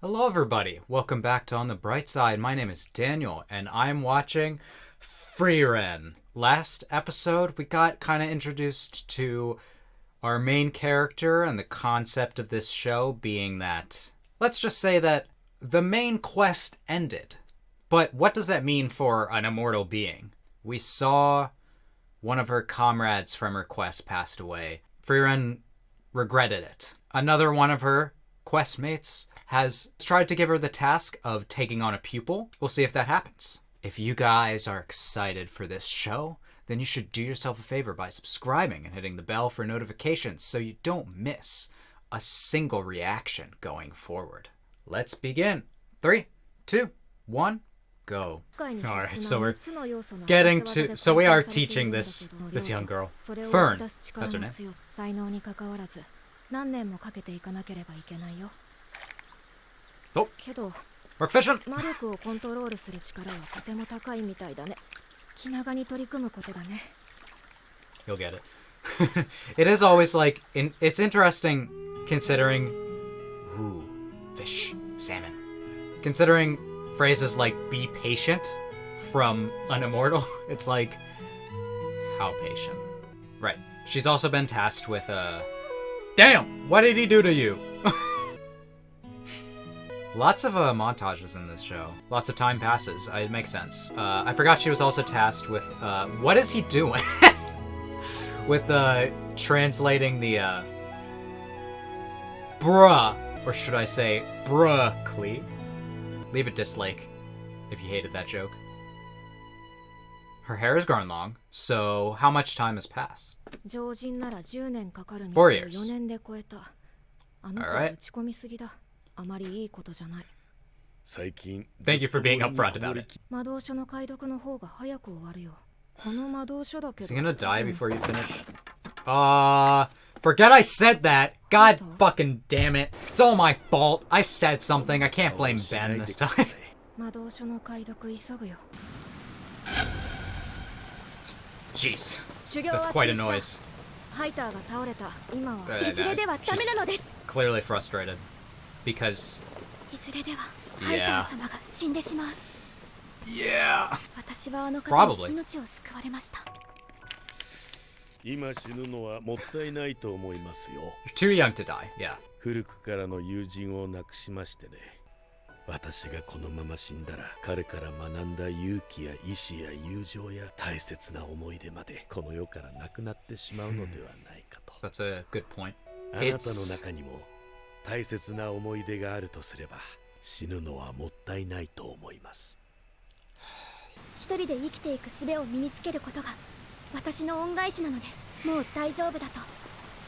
Hello everybody, welcome back to On the Bright Side. My name is Daniel, and I'm watching FRIEREN. Last episode, we got kind of introduced to our main character and the concept of this show being that, let's just say that the main quest ended. But what does that mean for an immortal being? We saw one of her comrades from her quest passed away. FRIEREN regretted it. Another one of her questmates has tried to give her the task of taking on a pupil. We'll see if that happens. If you guys are excited for this show, then you should do yourself a favor by subscribing and hitting the bell for notifications so you don't miss a single reaction going forward. Let's begin. 3, 2, 1, go. Alright, so we're getting to... So we are teaching this young girl. Fern, that's her name. Oh, we're fishing! You'll get it. It is always like... it's interesting considering... Ooh, fish, salmon. Considering phrases like be patient from an immortal, it's like, how patient? Right. She's also been tasked with damn! What did he do to you? Lots of montages in this show. Lots of time passes. It makes sense. I forgot she was also tasked with, what is he doing? With translating the, bruh, or should I say, broccoli. Leave a dislike if you hated that joke. Her hair is growing long, so how much time has passed? 4 years. Alright. Thank you for being upfront about it. Is he gonna die before you finish? Forget I said that! God fucking damn it. It's all my fault. I said something. I can't blame Ben this time. Jeez. That's quite a noise. She's clearly frustrated. Because... Yeah. Yeah. Probably. You're too young to die, yeah. 私がこのまま死んだら彼から学んだ勇気や意志や友情や大切な思い出までこの世からなくなってしまうのではないかと。That's a good point. あなたの中にも大切な思い出があるとすれば死ぬのはもったいないと思います。一人で生きていく術を身につけることが私の恩返しなのです。もう大丈夫だと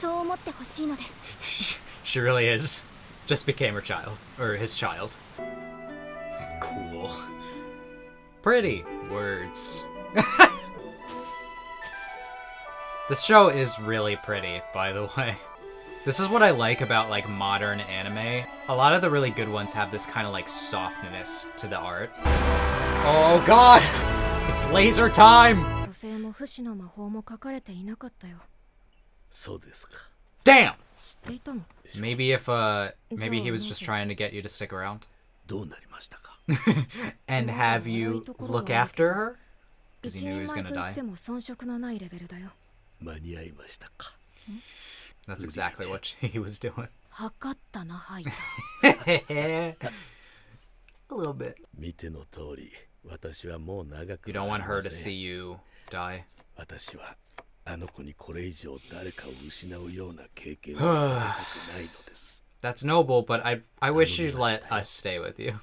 そう思ってほしいのです。She really is. Just became her child, or his child. Cool. Pretty words. This show is really pretty, by the way. This is what I like about like modern anime. A lot of the really good ones have this kind of like softness to the art. Oh god! It's laser time! Damn! Maybe if maybe he was just trying to get you to stick around. And have you look after her? Because he knew he was gonna die. That's exactly what he was doing. A little bit. You don't want her to see you die. That's noble, but I wish you'd let us stay with you.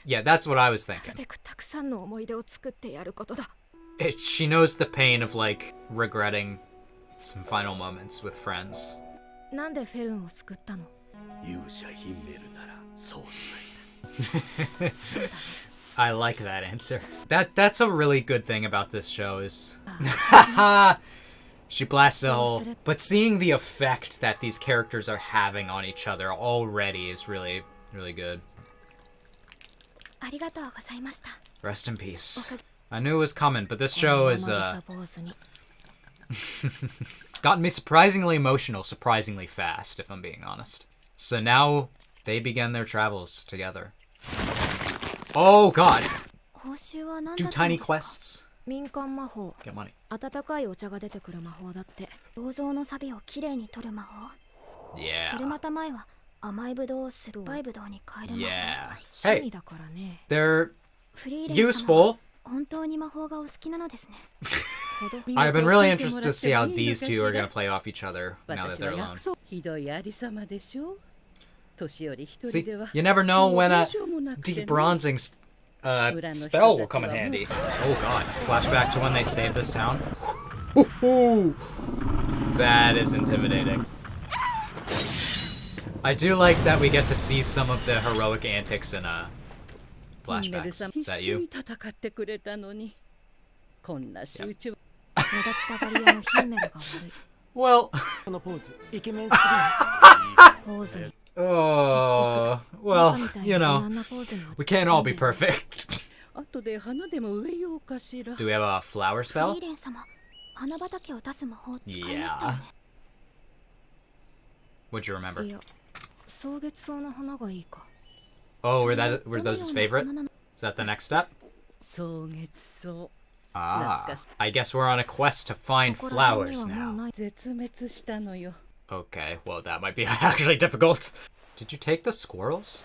Yeah, that's what I was thinking. She knows the pain of like regretting some final moments with friends. I like that answer. That's a really good thing about this show is she blasted a hole. But seeing the effect that these characters are having on each other already is really, really good. Rest in peace. I knew it was coming, but this show is Gotten me surprisingly emotional, surprisingly fast, if I'm being honest. So now they begin their travels together. Oh god! Do tiny quests. 民間魔法 Get money. 温かいお茶が出てくる魔法だって。銅像の錆をきれいに取る魔法。 Yeah. それまた前は甘いブドウを酸っぱいブドウに変える魔法。 Yeah. 趣 Hey, 味だからね。 they're フリーレン様は useful. 本当に魔法がお好きなのですね。 I've been really interested to see how these two are gonna play off each other now that they're alone. ひどいありさまでしょ。年寄り一人 See, では you never know when a どうしようもなくてね debronzing spell will come in handy. Oh god. Flashback to when they saved this town. That is intimidating. I do like that we get to see some of the heroic antics in トンネル flashbacks. さん Is 一 that 緒 you? に戦ってくれたのにこんな仕打ちは目立ちたがり屋のヒンメルが悪い。 Well, このポーズイケメンすポーズに oh, バ well, カみたい you な know, 無難なポーズに we 落ち着 can't く all んで be perfect. 後で花でも植えようかしら Do we have a flower フ spell? リーレン様、花畑を出す魔法を使いましたよね。 What'd you remember? いや、草月草の花がいいか。 Oh, そ were れは were どの those his ような favorite? 花なの？ Is that the next step? 草月草 Ah, That's- I guess we're on a quest to find ここら辺 flowers にはもう now. ない。絶滅したのよ Okay, well, that might be actually difficult. Did you take the squirrels?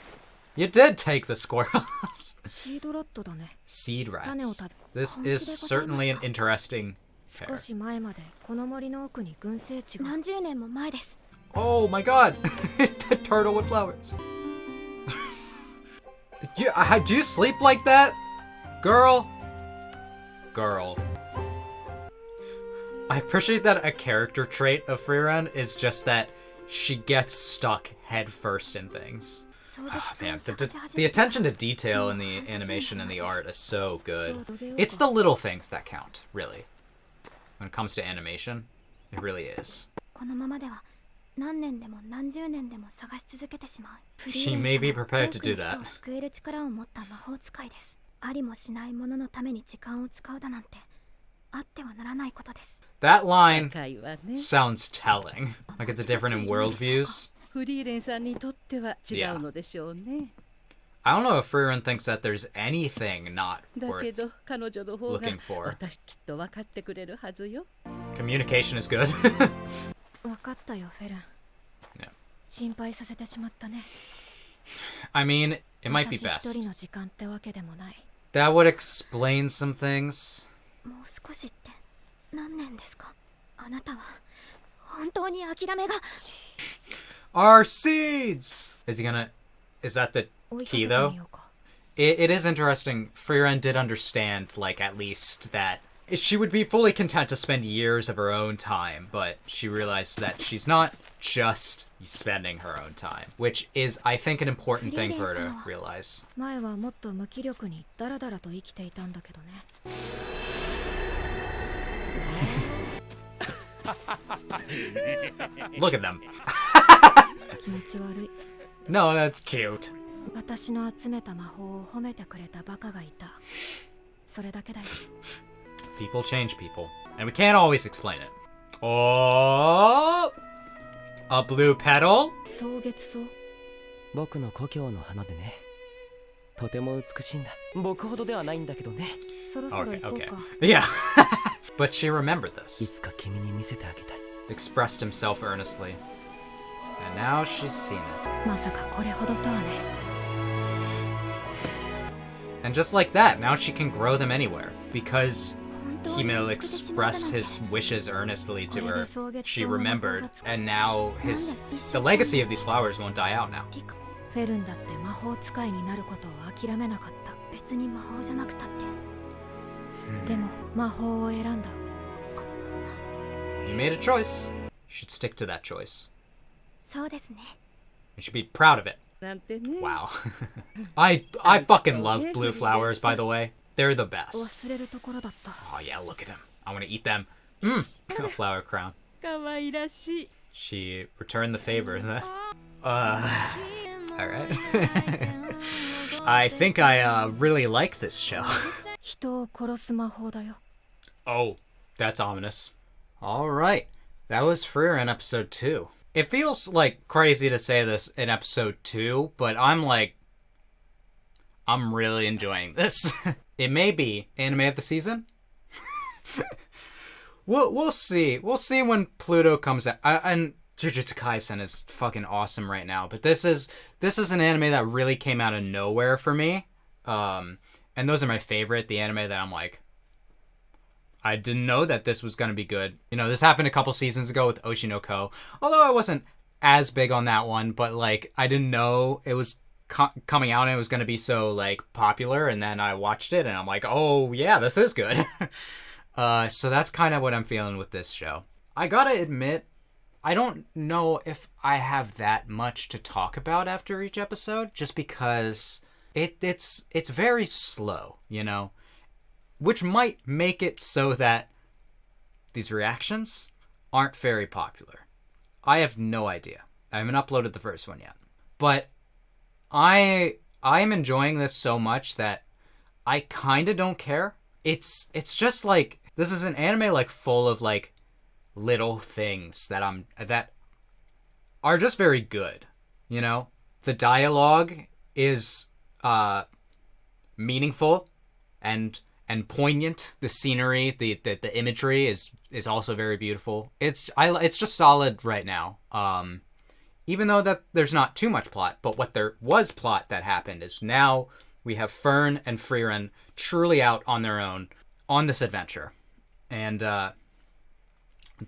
You did take the squirrels. シードラットだね。 Seed 種を rats. 食べ。 This 本気で is ございます certainly an か？ interesting 少 pair. し前までこの森の奥に群生地が。何十年も前です。 Oh my god! A turtle with flowers. Do you sleep like that? Girl? Girl. I appreciate that a character trait of FRIEREN is just that she gets stuck head first in things. 草月 Oh, 草 man, を the, 探し始 the めた attention to detail in the animation and the art is so good. It's the little things that count, really. When it comes to animation, it really is. このままでは何年でも何十年でも探し続けてしまう。フリ She ー may レ be ン様は prepared 多 to く do の that. 人を救える力を持った魔法使いです。ありもしないもののために時間を使うだなんてあってはならないことです。 That line 高いわね sounds telling. Like it's different in worldviews. フリーレンさんにとっては違うのでしょうね I don't know if FRIEREN thinks that there's anything not だけ worth ど彼女の方が looking for. 私きっと分かってくれるはずよ Communication is good. わかったよ、フェルン。 Yeah. 心配させてしまったね。 I mean, it might be 私一人 best. の時間ってわけでもない。 That would explain some things. もう少しって何年ですか？あなたは本当に諦めが。 Our seeds! Is that the 追いか key けて though? みようか。 It is interesting. FRIEREN did understand, like, at least that she would be fully content to spend years of her own time, but she realized that she's not just spending her own time, which is, I think, an important thing for her to realize. 前はもっと無気力にダラダラと生きていたんだけどね。 Look at them. 気持ち悪い。 No, that's cute. 私の集めた魔法を褒めてくれたバカがいた。それだけだよ。 People change people, and we can't always explain it. Oh, a blue petal. 草月草。僕の故郷の花でねとても美しいんだ僕ほどではないんだけどねそろそろ Okay, 行こう okay. か。 Yeah. But she remembered い this, つか君に見せてあげたい expressed himself earnestly, and now she's seen it. まさかこれほどとはね。 And just like that, now she can grow them anywhere because 本当に Himel 見つけてしまった expressed なんて。 his wishes earnestly to これ her. で草月 She 草の魔法 remembered, が使え and now the legacy of these flowers won't die out now. フェルンだって魔法使いになることを諦めなかった。別に魔法じゃなくたって。でも魔法を選んだ。 You made a choice. You should stick to that choice. そうですね。 You should be proud of it. なんてね Wow. I fucking love blue flowers, by the way. They're the best. 忘れるところだった。 Oh yeah, look at them. I want to eat them. A flower crown. 可愛らしい She returned the favor. Alright. I think I really like this show. 人を殺す魔法だよ。 Oh, that's ominous. Alright. That was FRIEREN episode 2. It feels like crazy to say this in episode 2, but I'm really enjoying this. It may be anime of the season. We'll see. We'll see when Pluto comes out. And Jujutsu Kaisen is fucking awesome right now. But this is an anime that really came out of nowhere for me. And those are my favorite. The anime that I'm like, I didn't know that this was going to be good. You know, this happened a couple seasons ago with Oshinoko. Although I wasn't as big on that one. But, like, I didn't know it was coming out and it was going to be so, like, popular. And then I watched it and I'm like, oh, yeah, this is good. So that's kind of what I'm feeling with this show. I gotta admit, I don't know if I have that much to talk about after each episode, just because it's very slow, you know? Which might make it so that these reactions aren't very popular. I have no idea. I haven't uploaded the first one yet. But I'm enjoying this so much that I kind of don't care. It's just like, this is an anime like full of like little things that are just very good, you know? The dialogue is meaningful and poignant. The scenery, the imagery is also very beautiful. It's just solid right now. Even though that there's not too much plot, but what there was plot that happened is now we have Fern and FRIEREN truly out on their own on this adventure. And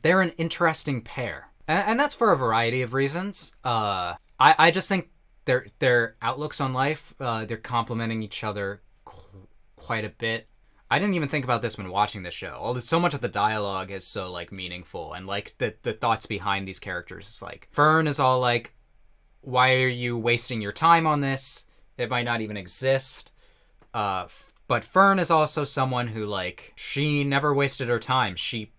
they're an interesting pair. And that's for a variety of reasons. I just think their outlooks on life, they're complementing each other quite a bit. I didn't even think about this when watching this show. Although so much of the dialogue is so, like, meaningful. And, like, the thoughts behind these characters is, like, Fern is all like, why are you wasting your time on this? It might not even exist. But Fern is also someone who, like, she never wasted her time. She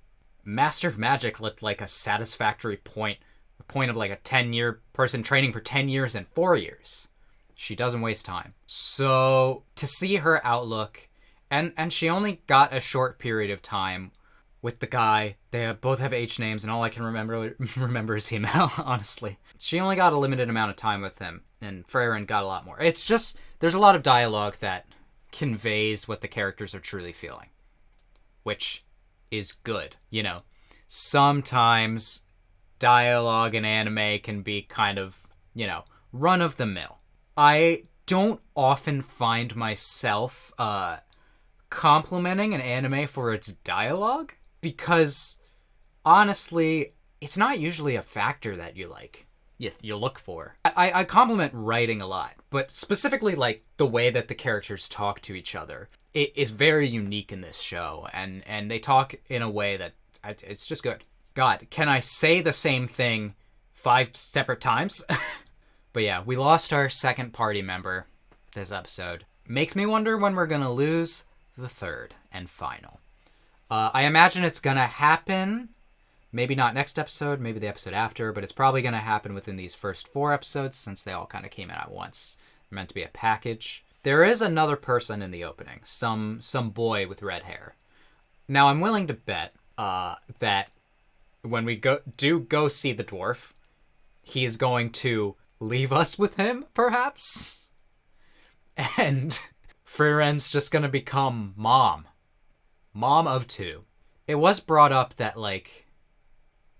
mastered magic at, like, a satisfactory point. A point of, like, a 10-year person training for 10 years and 4 years. She doesn't waste time. So, to see her outlook, and she only got a short period of time with the guy. They both have H names, and all I can remember is email, honestly. She only got a limited amount of time with him, and FRIEREN got a lot more. It's just, there's a lot of dialogue that conveys what the characters are truly feeling, which is good. You know, sometimes dialogue in anime can be kind of, you know, run of the mill. I don't often find myself complimenting an anime for its dialogue, because honestly, it's not usually a factor that you like. You look for. I compliment writing a lot, but specifically like the way that the characters talk to each other. It is very unique in this show, and they talk in a way that it's just good. God, can I say the same thing 5 separate times? But yeah, we lost our second party member this episode. Makes me wonder when we're gonna lose the third and final. I imagine it's gonna happen. Maybe not next episode, maybe the episode after, but it's probably going to happen within these first 4 episodes since they all kind of came out at once. They're meant to be a package. There is another person in the opening, some boy with red hair. Now, I'm willing to bet that when we go see the dwarf, he is going to leave us with him, perhaps? And FRIEREN's just going to become mom of 2. It was brought up that, like,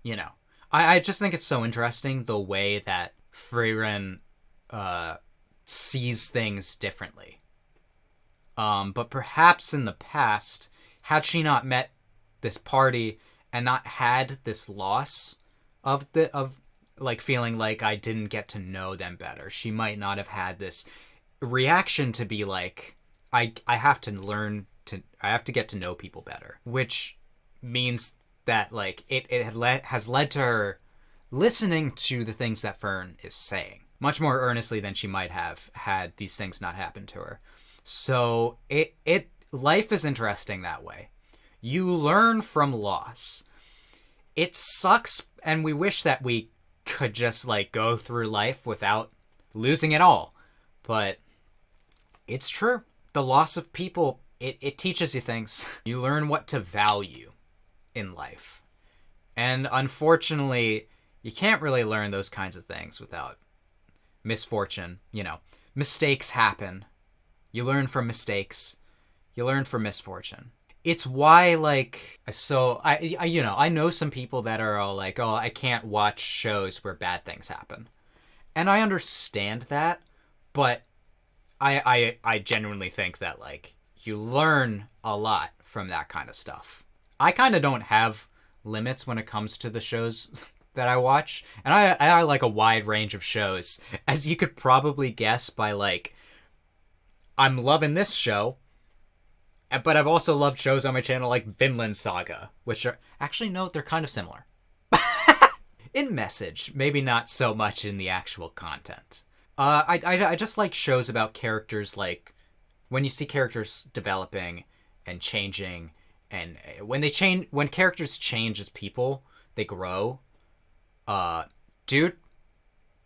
you know, I just think it's so interesting the way that FRIEREN sees things differently. But perhaps in the past, had she not met this party and not had this loss of like feeling like I didn't get to know them better, she might not have had this reaction to be like, I have to get to know people better, which means that, like, it has led to her listening to the things that Fern is saying much more earnestly than she might have had these things not happen to her. So life is interesting that way. You learn from loss. It sucks, and we wish that we could just, like, go through life without losing it all. But it's true. The loss of people, it teaches you things. You learn what to value in life. And unfortunately, you can't really learn those kinds of things without misfortune. You know, mistakes happen. You learn from mistakes. You learn from misfortune. It's why, like, so I know some people that are all like, oh, I can't watch shows where bad things happen. And I understand that, but I genuinely think that, like, you learn a lot from that kind of stuff. I kind of don't have limits when it comes to the shows that I watch, and I like a wide range of shows, as you could probably guess by, like, I'm loving this show, but I've also loved shows on my channel like Vinland Saga, which are actually, no, they're kind of similar in message, maybe not so much in the actual content. I just like shows about characters, like when you see characters developing and changing, and when characters change as people, they grow. Dude,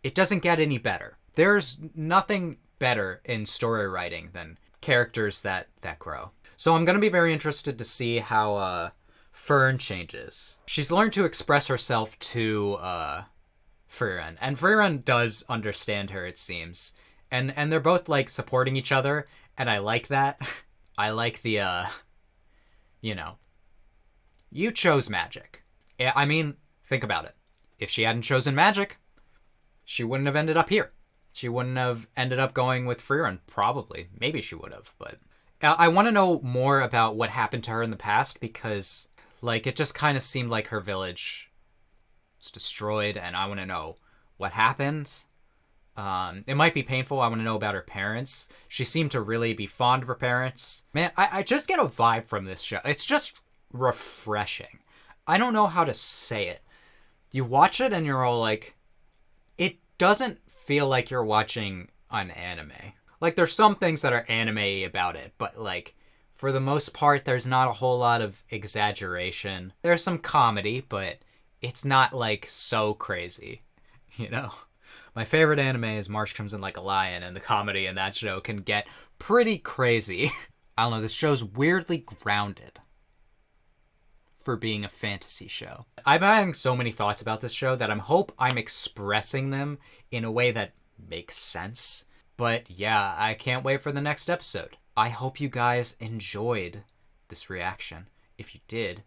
it doesn't get any better. There's nothing better in story writing than characters that grow. So I'm gonna be very interested to see how Fern changes. She's learned to express herself to FRIEREN, and FRIEREN does understand her, it seems. And they're both, like, supporting each other, and I like that. I like the you know, you chose magic. I mean, think about it. If she hadn't chosen magic, she wouldn't have ended up here. She wouldn't have ended up going with FRIEREN, probably. Maybe she would have, but I want to know more about what happened to her in the past, because, like, it just kind of seemed like her village was destroyed, and I want to know what happened. It might be painful. I want to know about her parents. She seemed to really be fond of her parents. Man, I just get a vibe from this show. It's just refreshing. I don't know how to say it. You watch it and you're all like, it doesn't feel like you're watching an anime. Like, there's some things that are anime about it, but, like, for the most part, there's not a whole lot of exaggeration. There's some comedy, but it's not, like, so crazy, you know? My favorite anime is March Comes In Like a Lion, and the comedy in that show can get pretty crazy. I don't know, this show's weirdly grounded for being a fantasy show. I'm having so many thoughts about this show that I hope I'm expressing them in a way that makes sense. But yeah, I can't wait for the next episode. I hope you guys enjoyed this reaction. If you did,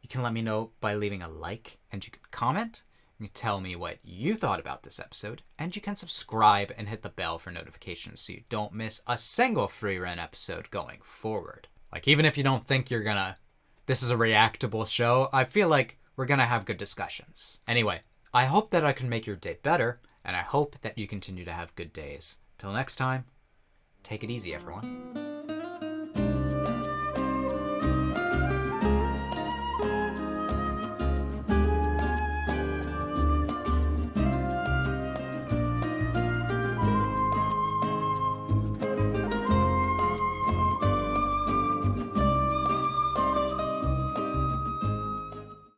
you can let me know by leaving a like, and you can comment. You can tell me what you thought about this episode, and you can subscribe and hit the bell for notifications so you don't miss a single FRIEREN episode going forward. Like, even if you don't think this is a reactable show, I feel like we're gonna have good discussions. Anyway, I hope that I can make your day better, and I hope that you continue to have good days. Till next time, take it easy, everyone.